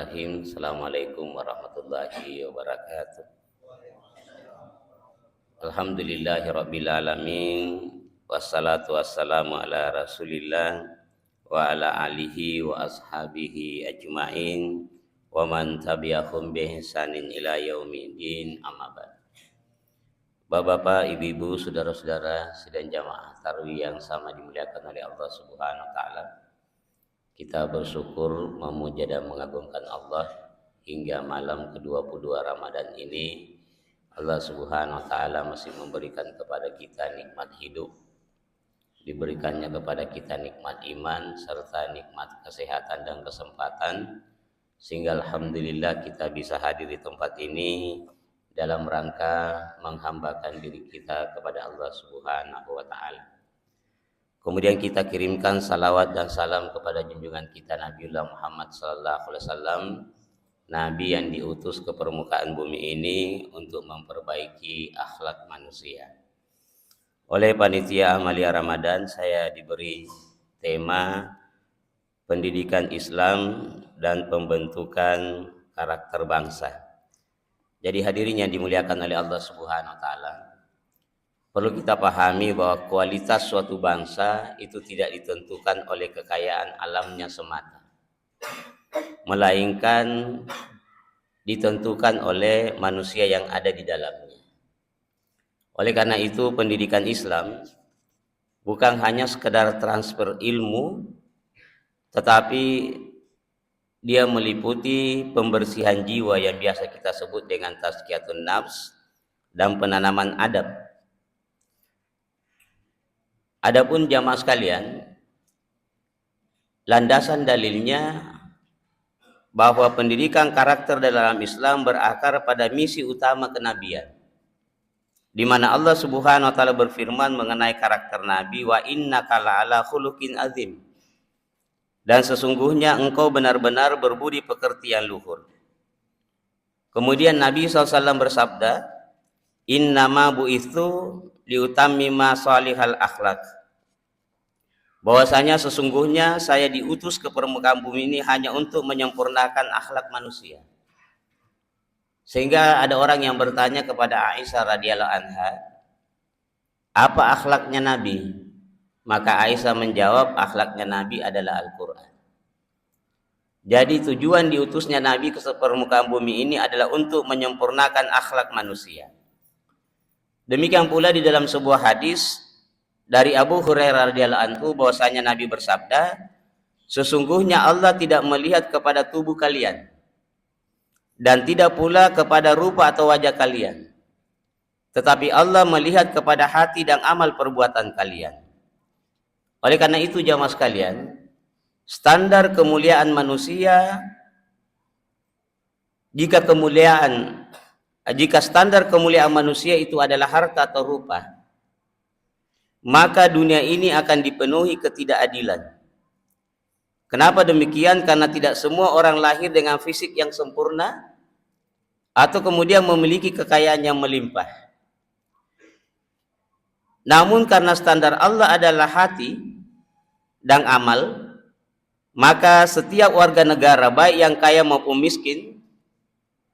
Assalamualaikum warahmatullahi wabarakatuh. Alhamdulillahirabbil alamin wassalatu wassalamu ala Rasulillah wa ala alihi wa ashabihi ajmain wa man tabi'ahum bi ihsanin ila yaumiddin amma ba'd. Bapak-bapak, ibu-ibu, saudara-saudara sidang jamaah tarawih yang sama dimuliakan oleh Allah Subhanahu wa taala. Kita bersyukur, memuja dan mengagungkan Allah hingga malam ke-22 Ramadan ini Allah Subhanahu wa taala masih memberikan kepada kita nikmat hidup, diberikannya kepada kita nikmat iman serta nikmat kesehatan dan kesempatan, sehingga alhamdulillah kita bisa hadir di tempat ini dalam rangka menghambakan diri kita kepada Allah Subhanahu wa taala. Kemudian kita kirimkan salawat dan salam kepada junjungan kita Nabiullah Muhammad sallallahu alaihi wasallam, Nabi yang diutus ke permukaan bumi ini untuk memperbaiki akhlak manusia. Oleh panitia Amalia Ramadan, saya diberi tema pendidikan Islam dan pembentukan karakter bangsa. Jadi hadirin yang dimuliakan oleh Allah Subhanahu wa taala, perlu kita pahami bahwa kualitas suatu bangsa itu tidak ditentukan oleh kekayaan alamnya semata, melainkan ditentukan oleh manusia yang ada di dalamnya. Oleh karena itu, pendidikan Islam bukan hanya sekedar transfer ilmu, tetapi dia meliputi pembersihan jiwa yang biasa kita sebut dengan tazkiyatun nafs dan penanaman adab. Adapun jamaah sekalian, landasan dalilnya bahwa pendidikan karakter dalam Islam berakar pada misi utama kenabian, di mana Allah Subhanahu wa taala berfirman mengenai karakter Nabi, wa innaka la'ala khuluqin azim, dan sesungguhnya engkau benar-benar berbudi pekerti yang luhur. Kemudian Nabi SAW bersabda, innama bu'itsu liutammima salihal akhlak, bahwasanya sesungguhnya saya diutus ke permukaan bumi ini hanya untuk menyempurnakan akhlak manusia. Sehingga ada orang yang bertanya kepada Aisyah radhiyallahu anha, apa akhlaknya Nabi? Maka Aisyah menjawab, akhlaknya Nabi adalah Al-Quran. Jadi tujuan diutusnya Nabi ke permukaan bumi ini adalah untuk menyempurnakan akhlak manusia. Demikian pula di dalam sebuah hadis dari Abu Hurairah radhiyallahu anhu bahwasanya Nabi bersabda, sesungguhnya Allah tidak melihat kepada tubuh kalian dan tidak pula kepada rupa atau wajah kalian, tetapi Allah melihat kepada hati dan amal perbuatan kalian. Oleh karena itu jamaah sekalian, standar kemuliaan manusia, jika standar kemuliaan manusia itu adalah harta atau rupa, maka dunia ini akan dipenuhi ketidakadilan. Kenapa demikian? Karena tidak semua orang lahir dengan fisik yang sempurna atau kemudian memiliki kekayaan yang melimpah. Namun karena standar Allah adalah hati dan amal, maka setiap warga negara, baik yang kaya maupun miskin,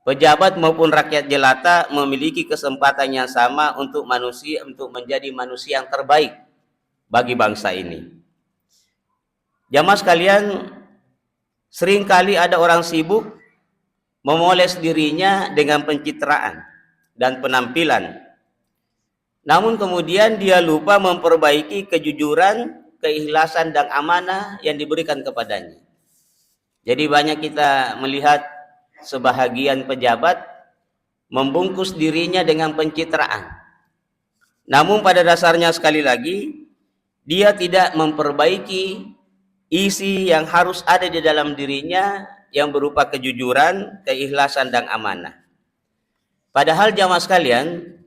pejabat maupun rakyat jelata, memiliki kesempatan yang sama untuk menjadi manusia yang terbaik bagi bangsa ini. Jamaah sekalian, seringkali ada orang sibuk memoles dirinya dengan pencitraan dan penampilan, namun kemudian dia lupa memperbaiki kejujuran, keikhlasan dan amanah yang diberikan kepadanya. Jadi banyak kita melihat sebahagian pejabat membungkus dirinya dengan pencitraan, namun pada dasarnya sekali lagi dia tidak memperbaiki isi yang harus ada di dalam dirinya yang berupa kejujuran, keikhlasan dan amanah. Padahal jamaah sekalian,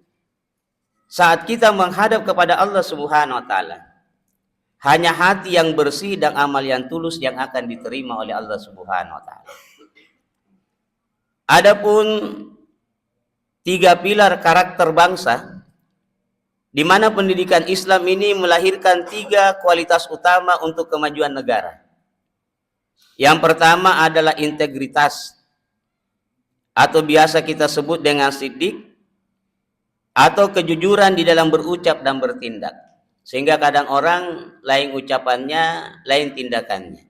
saat kita menghadap kepada Allah Subhanahu wa taala, hanya hati yang bersih dan amal yang tulus yang akan diterima oleh Allah Subhanahu wa taala. Adapun 3 pilar karakter bangsa, di mana pendidikan Islam ini melahirkan 3 kualitas utama untuk kemajuan negara. Yang pertama adalah integritas, atau biasa kita sebut dengan siddiq, atau kejujuran di dalam berucap dan bertindak. Sehingga kadang orang lain ucapannya, lain tindakannya.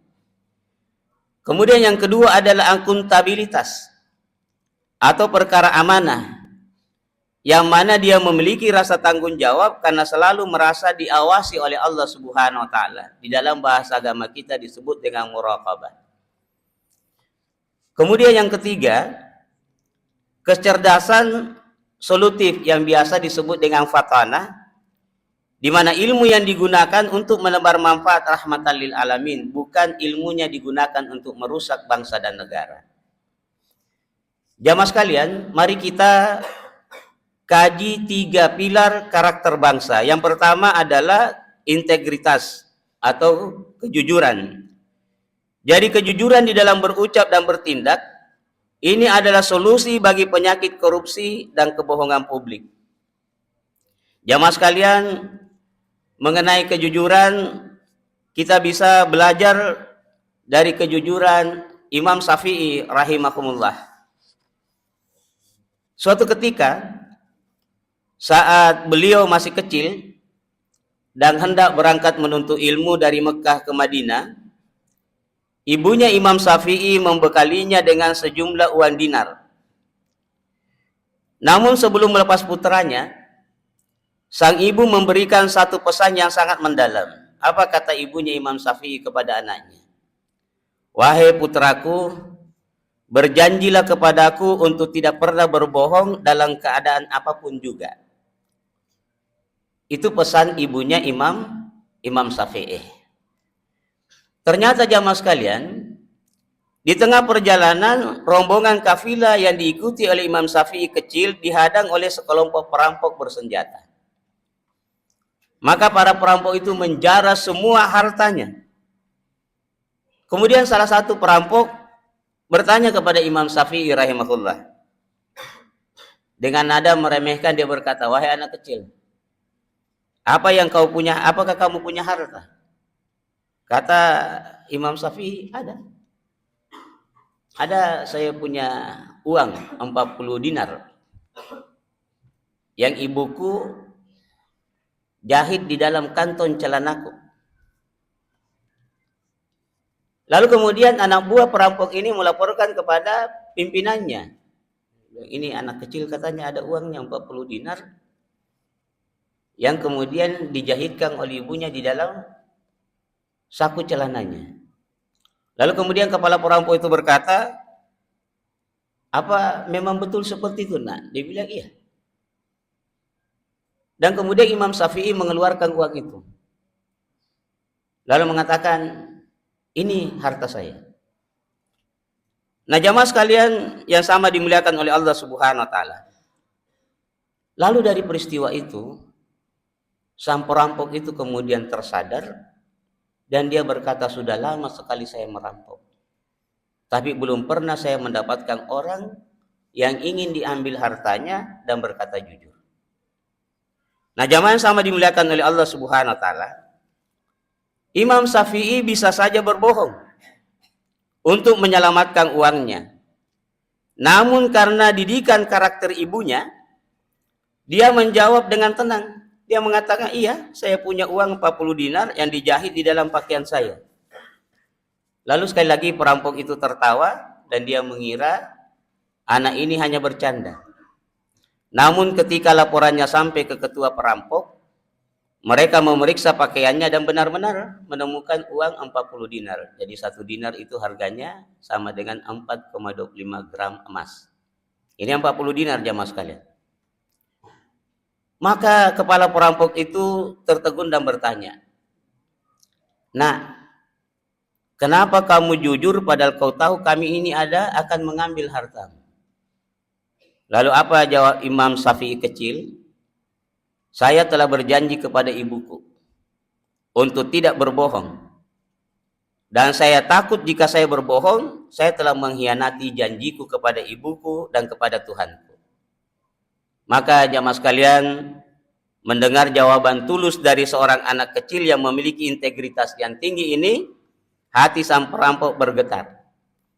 Kemudian yang kedua adalah akuntabilitas, atau perkara amanah, yang mana dia memiliki rasa tanggung jawab karena selalu merasa diawasi oleh Allah Subhanahu wa taala. Di dalam bahasa agama kita disebut dengan muraqabah. Kemudian yang ketiga, kecerdasan solutif yang biasa disebut dengan fatanah, di mana ilmu yang digunakan untuk menebar manfaat rahmatan lil alamin, bukan ilmunya digunakan untuk merusak bangsa dan negara. Jamaah sekalian, mari kita kaji 3 pilar karakter bangsa. Yang pertama adalah integritas atau kejujuran. Jadi kejujuran di dalam berucap dan bertindak, ini adalah solusi bagi penyakit korupsi dan kebohongan publik. Jamaah sekalian, mengenai kejujuran, kita bisa belajar dari kejujuran Imam Syafi'i rahimahumullah. Suatu ketika, saat beliau masih kecil dan hendak berangkat menuntut ilmu dari Mekah ke Madinah, ibunya Imam Syafi'i membekalinya dengan sejumlah uang dinar. Namun sebelum melepas putranya, sang ibu memberikan satu pesan yang sangat mendalam. Apa kata ibunya Imam Syafi'i kepada anaknya? Wahai putraku, berjanjilah kepadaku untuk tidak pernah berbohong dalam keadaan apapun juga. Itu pesan ibunya Imam Syafi'i. Ternyata jamaah sekalian, di tengah perjalanan, rombongan kafilah yang diikuti oleh Imam Syafi'i kecil dihadang oleh sekelompok perampok bersenjata. Maka para perampok itu menjara semua hartanya. Kemudian salah satu perampok bertanya kepada Imam Syafi'i rahimahullah. Dengan nada meremehkan dia berkata, wahai anak kecil, apa yang kau punya? Apakah kamu punya harta? Kata Imam Syafi'i, ada. Ada, saya punya uang 40 dinar. Yang ibuku jahit di dalam kantong celanaku. Lalu kemudian anak buah perampok ini melaporkan kepada pimpinannya. Ini anak kecil katanya ada uangnya 40 dinar. Yang kemudian dijahitkan oleh ibunya di dalam saku celananya. Lalu kemudian kepala perampok itu berkata, apa memang betul seperti itu nak? Dia bilang iya. Dan kemudian Imam Syafi'i mengeluarkan uang itu. Lalu mengatakan, ini harta saya. Nah jamaah sekalian yang sama dimuliakan oleh Allah Subhanahu wa taala. Lalu dari peristiwa itu, sang perampok itu kemudian tersadar dan dia berkata, sudah lama sekali saya merampok. Tapi belum pernah saya mendapatkan orang yang ingin diambil hartanya dan berkata jujur. Nah jamaah yang sama dimuliakan oleh Allah Subhanahu wa taala, Imam Syafi'i bisa saja berbohong untuk menyelamatkan uangnya. Namun karena didikan karakter ibunya, dia menjawab dengan tenang. Dia mengatakan, iya, saya punya uang 40 dinar yang dijahit di dalam pakaian saya. Lalu sekali lagi perampok itu tertawa dan dia mengira anak ini hanya bercanda. Namun ketika laporannya sampai ke ketua perampok, mereka memeriksa pakaiannya dan benar-benar menemukan uang 40 dinar. Jadi 1 dinar itu harganya sama dengan 4,25 gram emas. Ini 40 dinar jamaah sekalian. Maka kepala perampok itu tertegun dan bertanya, nah, kenapa kamu jujur padahal kau tahu kami ini akan mengambil hartamu? Lalu apa jawab Imam Syafi'i kecil? Saya telah berjanji kepada ibuku untuk tidak berbohong. Dan saya takut jika saya berbohong, saya telah mengkhianati janjiku kepada ibuku dan kepada Tuhanku. Maka jamaah sekalian, mendengar jawaban tulus dari seorang anak kecil yang memiliki integritas yang tinggi ini, Hati sang perampok bergetar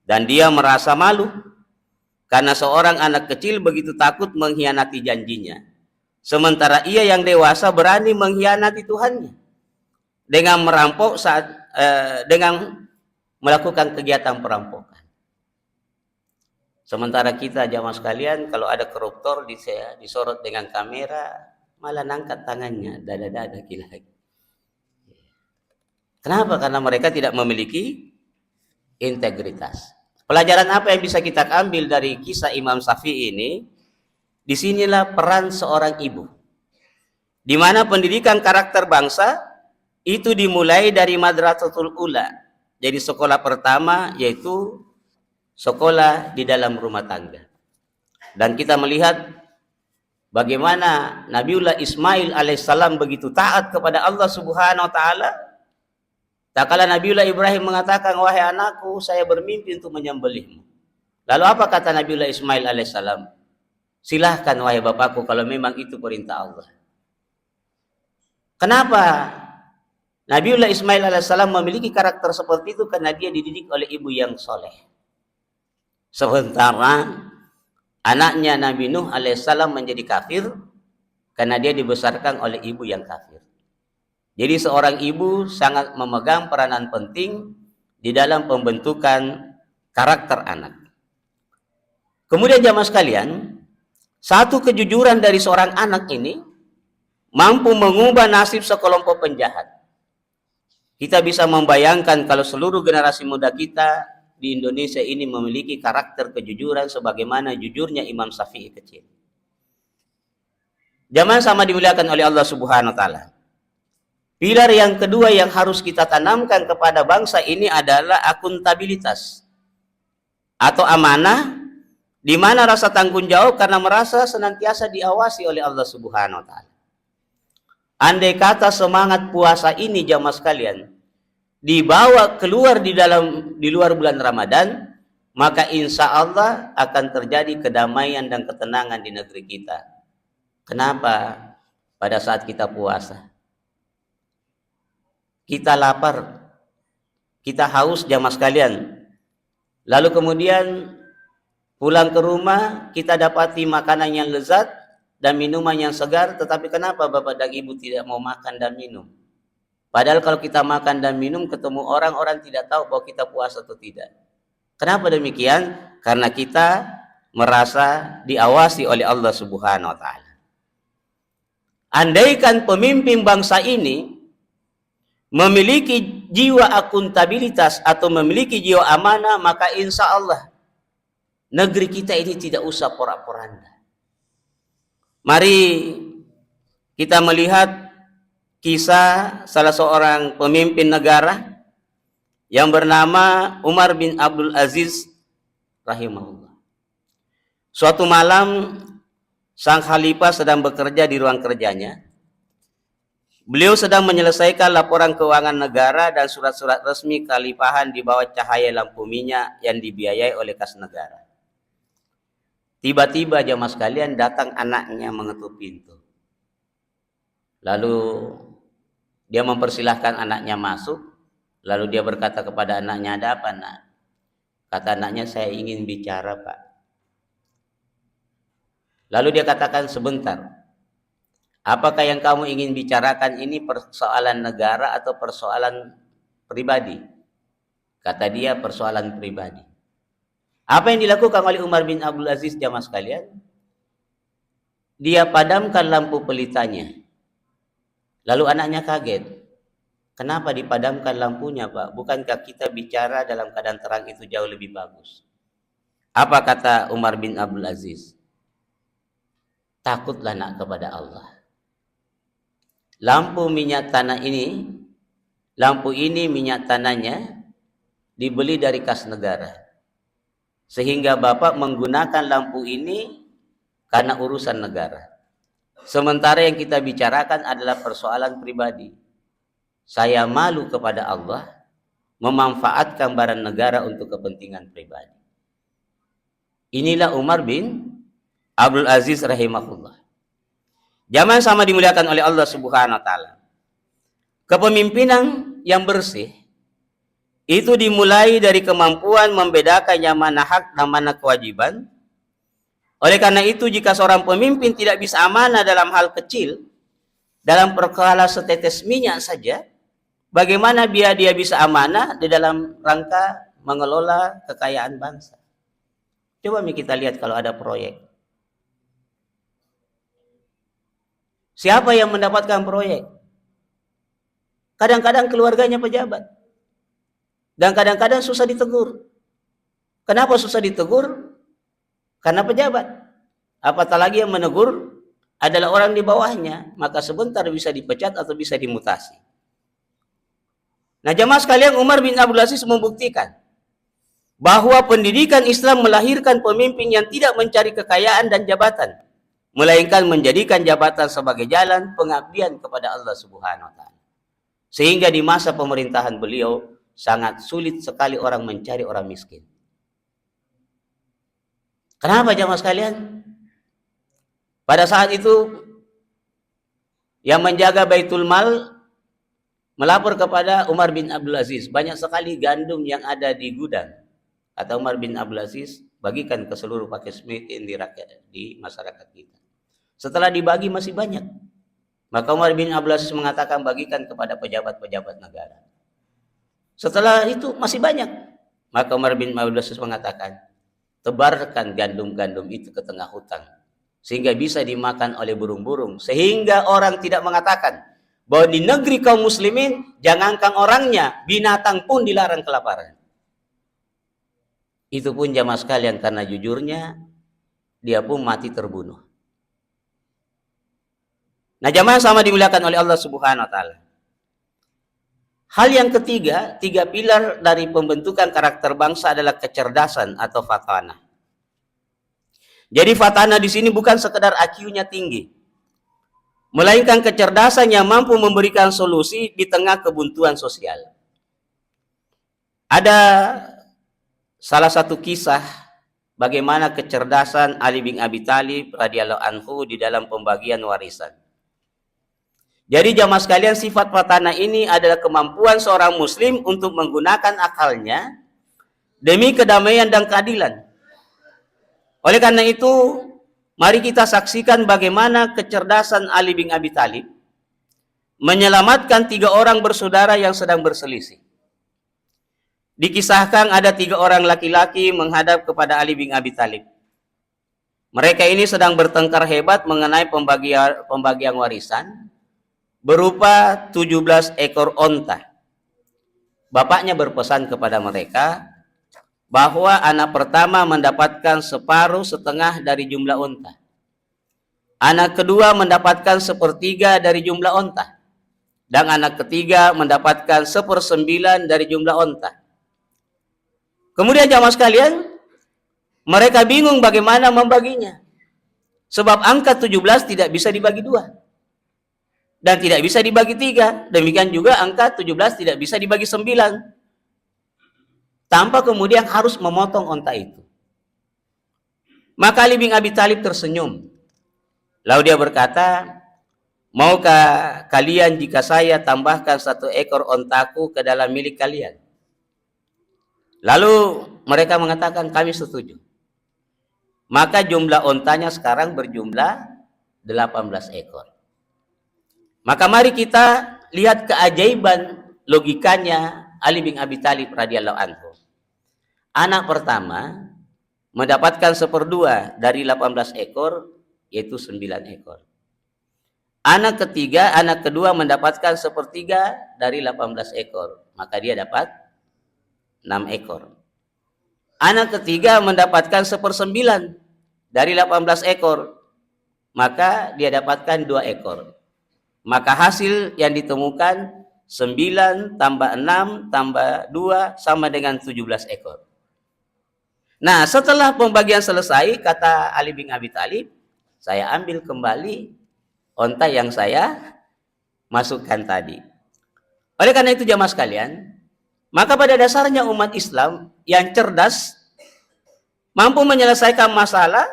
dan dia merasa malu karena seorang anak kecil begitu takut mengkhianati janjinya. Sementara ia yang dewasa berani mengkhianati Tuhannya dengan merampok dengan melakukan kegiatan perampokan. Sementara kita jamaah sekalian, kalau ada koruptor disorot dengan kamera, malah nangkat tangannya, dada-dada lagi. Kenapa? Karena mereka tidak memiliki integritas. Pelajaran apa yang bisa kita ambil dari kisah Imam Syafi'i ini? Disinilah peran seorang ibu, di mana pendidikan karakter bangsa itu dimulai dari madrasatul ula. Jadi sekolah pertama yaitu sekolah di dalam rumah tangga. Dan kita melihat bagaimana Nabiullah Ismail alaihissalam begitu taat kepada Allah Subhanahu wa taala. Tak kala Nabiullah Ibrahim mengatakan, "Wahai anakku, saya bermimpi untuk menyembelihmu." Lalu apa kata Nabiullah Ismail alaihissalam? "Silahkan wahai bapakku kalau memang itu perintah Allah." Kenapa Nabiullah Ismail alaihissalam memiliki karakter seperti itu? Karena dia dididik oleh ibu yang soleh. Sementara anaknya Nabi Nuh alaihissalam menjadi kafir karena dia dibesarkan oleh ibu yang kafir. Jadi seorang ibu sangat memegang peranan penting di dalam pembentukan karakter anak. Kemudian jamaah sekalian, satu kejujuran dari seorang anak ini mampu mengubah nasib sekelompok penjahat. Kita bisa membayangkan kalau seluruh generasi muda kita di Indonesia ini memiliki karakter kejujuran sebagaimana jujurnya Imam Syafi'i kecil. Jamaah sama dimuliakan oleh Allah Subhanahu wa taala. Pilar yang kedua yang harus kita tanamkan kepada bangsa ini adalah akuntabilitas atau amanah, di mana rasa tanggung jawab karena merasa senantiasa diawasi oleh Allah Subhanahu wa taala. Andai kata semangat puasa ini jamaah sekalian dibawa keluar di luar bulan Ramadan, maka insya Allah akan terjadi kedamaian dan ketenangan di negeri kita. Kenapa? Pada saat kita puasa, kita lapar, kita haus jamaah sekalian. Lalu kemudian pulang ke rumah, kita dapati makanan yang lezat dan minuman yang segar, tetapi kenapa Bapak dan Ibu tidak mau makan dan minum? Padahal kalau kita makan dan minum, ketemu orang tidak tahu bahwa kita puasa atau tidak. Kenapa demikian? Karena kita merasa diawasi oleh Allah Subhanahu wa taala. Andaikan pemimpin bangsa ini memiliki jiwa akuntabilitas atau memiliki jiwa amanah, maka insya Allah negeri kita ini tidak usah porak-poranda. Mari kita melihat kisah salah seorang pemimpin negara yang bernama Umar bin Abdul Aziz rahimahullah. Suatu malam sang khalifah sedang bekerja di ruang kerjanya. Beliau sedang menyelesaikan laporan keuangan negara dan surat-surat resmi kekhalifahan di bawah cahaya lampu minyak yang dibiayai oleh kas negara. Tiba-tiba jamaah sekalian datang anaknya mengetuk pintu. Lalu dia mempersilahkan anaknya masuk. Lalu dia berkata kepada anaknya, "Ada apa, nak?" Kata anaknya, "Saya ingin bicara, Pak." Lalu dia katakan, "Sebentar. Apakah yang kamu ingin bicarakan ini persoalan negara atau persoalan pribadi?" Kata dia, "Persoalan pribadi." Apa yang dilakukan oleh Umar bin Abdul Aziz jamaah sekalian? Dia padamkan lampu pelitanya. Lalu anaknya kaget. "Kenapa dipadamkan lampunya, Pak? Bukankah kita bicara dalam keadaan terang itu jauh lebih bagus?" Apa kata Umar bin Abdul Aziz? "Takutlah nak kepada Allah. Lampu minyak tanah ini, lampu ini minyak tanahnya dibeli dari kas negara. Sehingga Bapak menggunakan lampu ini karena urusan negara. Sementara yang kita bicarakan adalah persoalan pribadi. Saya malu kepada Allah memanfaatkan barang negara untuk kepentingan pribadi." Inilah Umar bin Abdul Aziz rahimahullah. Jamaah sama dimuliakan oleh Allah Subhanahu wa taala. Kepemimpinan yang bersih itu dimulai dari kemampuan membedakan yang mana hak dan mana kewajiban. Oleh karena itu, jika seorang pemimpin tidak bisa amanah dalam hal kecil, dalam perkara setetes minyak saja, bagaimana dia bisa amanah di dalam rangka mengelola kekayaan bangsa? Coba kita lihat kalau ada proyek. Siapa yang mendapatkan proyek? Kadang-kadang keluarganya pejabat. Dan kadang-kadang susah ditegur. Kenapa susah ditegur? Karena pejabat. Apatah lagi yang menegur adalah orang di bawahnya, maka sebentar bisa dipecat atau bisa dimutasi. Nah, jamaah sekalian, Umar bin Abdul Aziz membuktikan bahwa pendidikan Islam melahirkan pemimpin yang tidak mencari kekayaan dan jabatan, melainkan menjadikan jabatan sebagai jalan pengabdian kepada Allah Subhanahu wa taala. Sehingga di masa pemerintahan beliau sangat sulit sekali orang mencari orang miskin. Kenapa jamaah sekalian? Pada saat itu yang menjaga Baitul Mal melapor kepada Umar bin Abdul Aziz, banyak sekali gandum yang ada di gudang. Kata Umar bin Abdul Aziz, bagikan ke seluruh fakir miskin di masyarakat kita. Setelah dibagi masih banyak. Maka Umar bin Abdul Aziz mengatakan bagikan kepada pejabat-pejabat negara. Setelah itu masih banyak. Maka Umar bin Abdul Aziz mengatakan, tebarkan gandum-gandum itu ke tengah hutan, sehingga bisa dimakan oleh burung-burung. Sehingga orang tidak mengatakan bahwa di negeri kaum muslimin, jangankan orangnya, binatang pun dilarang kelaparan. Itu pun jamaah sekalian karena jujurnya, dia pun mati terbunuh. Nah, jamaah sama dimuliakan oleh Allah Subhanahu wa taala. Hal yang ketiga, 3 pilar dari pembentukan karakter bangsa adalah kecerdasan atau fatanah. Jadi fatanah di sini bukan sekedar IQ-nya tinggi, melainkan kecerdasan yang mampu memberikan solusi di tengah kebuntuan sosial. Ada salah satu kisah bagaimana kecerdasan Ali bin Abi Thalib radhiyallahu anhu di dalam pembagian warisan. Jadi jamaah sekalian, sifat fatanah ini adalah kemampuan seorang muslim untuk menggunakan akalnya demi kedamaian dan keadilan. Oleh karena itu, mari kita saksikan bagaimana kecerdasan Ali bin Abi Thalib menyelamatkan 3 orang bersaudara yang sedang berselisih. Dikisahkan ada 3 orang laki-laki menghadap kepada Ali bin Abi Thalib. Mereka ini sedang bertengkar hebat mengenai pembagian warisan berupa 17 ekor onta. Bapaknya berpesan kepada mereka bahwa anak pertama mendapatkan 1/2 dari jumlah onta. Anak kedua mendapatkan 1/3 dari jumlah onta. Dan anak ketiga mendapatkan 1/9 dari jumlah onta. Kemudian jamaah sekalian, mereka bingung bagaimana membaginya. Sebab angka 17 tidak bisa dibagi 2. Dan tidak bisa dibagi 3. Demikian juga angka 17 tidak bisa dibagi 9. Tanpa kemudian harus memotong onta itu. Maka Ali bin Abi Thalib tersenyum. Lalu dia berkata, maukah kalian jika saya tambahkan 1 ekor ontaku ke dalam milik kalian? Lalu mereka mengatakan kami setuju. Maka jumlah ontanya sekarang berjumlah 18 ekor. Maka mari kita lihat keajaiban logikanya Ali bin Abi Thalib radhiyallahu anhu. Anak pertama mendapatkan 1/2 dari 18 ekor, yaitu 9 ekor. Anak kedua mendapatkan 1/3 dari 18 ekor, maka dia dapat 6 ekor. Anak ketiga mendapatkan 1/9 dari 18 ekor, maka dia dapatkan 2 ekor. Maka hasil yang ditemukan 9 tambah 6 tambah 2 sama dengan 17 ekor. Nah, setelah pembagian selesai, kata Ali bin Abi Thalib, saya ambil kembali onta yang saya masukkan tadi. Oleh karena itu jamaah sekalian, maka pada dasarnya umat Islam yang cerdas mampu menyelesaikan masalah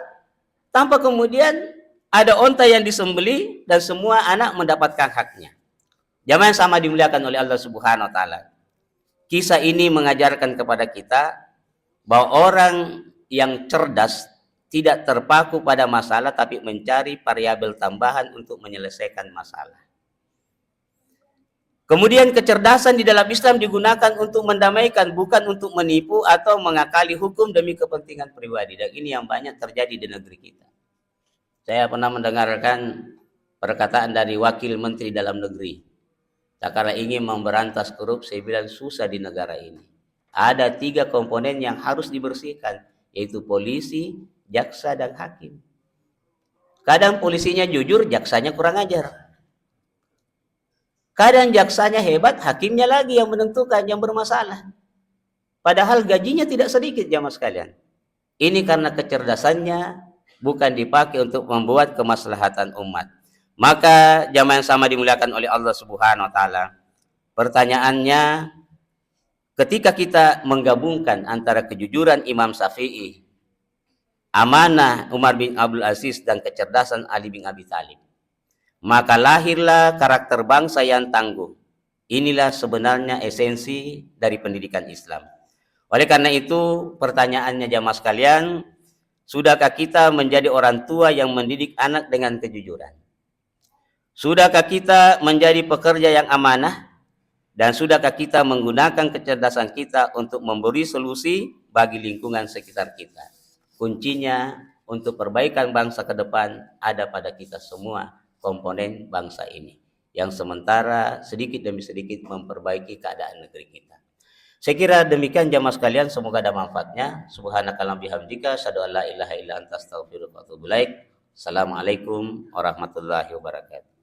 tanpa kemudian ada onta yang disembeli dan semua anak mendapatkan haknya. Jamaah yang sama dimuliakan oleh Allah Subhanahu wa taala. Kisah ini mengajarkan kepada kita bahwa orang yang cerdas tidak terpaku pada masalah tapi mencari variabel tambahan untuk menyelesaikan masalah. Kemudian kecerdasan di dalam Islam digunakan untuk mendamaikan, bukan untuk menipu atau mengakali hukum demi kepentingan pribadi. Dan ini yang banyak terjadi di negeri kita. Saya pernah mendengarkan perkataan dari Wakil Menteri Dalam Negeri. Karena ingin memberantas korupsi, saya bilang susah di negara ini. Ada 3 komponen yang harus dibersihkan, yaitu polisi, jaksa, dan hakim. Kadang polisinya jujur, jaksanya kurang ajar. Kadang jaksanya hebat, hakimnya lagi yang menentukan, yang bermasalah. Padahal gajinya tidak sedikit, jamaah sekalian. Ini karena kecerdasannya bukan dipakai untuk membuat kemaslahatan umat. Maka jamaah yang sama dimuliakan oleh Allah Subhanahu wa taala. Pertanyaannya, ketika kita menggabungkan antara kejujuran Imam Syafi'i, amanah Umar bin Abdul Aziz, dan kecerdasan Ali bin Abi Thalib, maka lahirlah karakter bangsa yang tangguh. Inilah sebenarnya esensi dari pendidikan Islam. Oleh karena itu, pertanyaannya jamaah sekalian, sudahkah kita menjadi orang tua yang mendidik anak dengan kejujuran? Sudahkah kita menjadi pekerja yang amanah? Dan sudahkah kita menggunakan kecerdasan kita untuk memberi solusi bagi lingkungan sekitar kita? Kuncinya untuk perbaikan bangsa ke depan ada pada kita semua, komponen bangsa ini, yang sementara sedikit demi sedikit memperbaiki keadaan negeri kita. Saya kira demikian jamaah sekalian, semoga ada manfaatnya. Subhanakallahumma bihamdika, asyhadu an la ilaha illa anta, astaghfiruka wa atubu ilaik. Assalamualaikum warahmatullahi wabarakatuh.